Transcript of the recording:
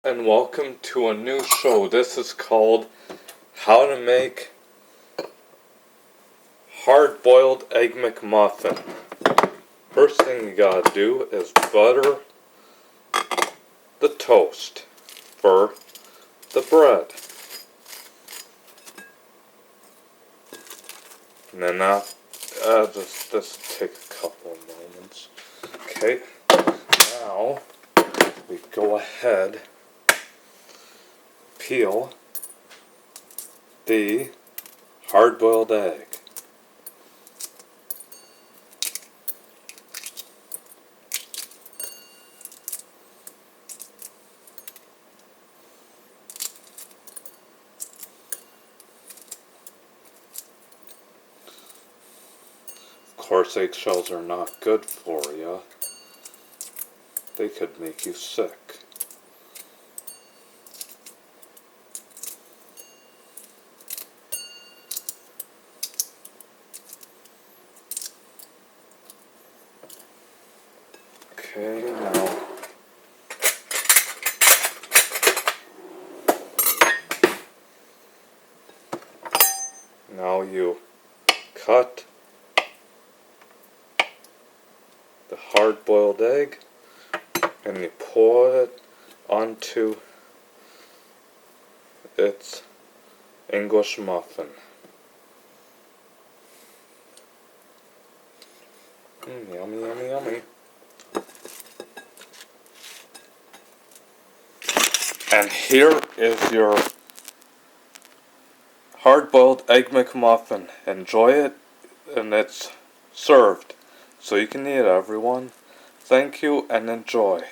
and welcome to a new show. This is called How to Make Hard-Boiled Egg McMuffin. First thing you gotta do is butter the toast for the bread. And then this will take a couple of moments. Okay, now we go ahead, peel the hard-boiled egg. Of course, eggshells are not good for you. They could make you sick. Okay, now you cut the hard-boiled egg and you pour it onto its English muffin. Yummy, yummy, yummy. And here is your hard-boiled egg McMuffin. Enjoy it, and it's served. So you can eat it, everyone. Thank you and enjoy.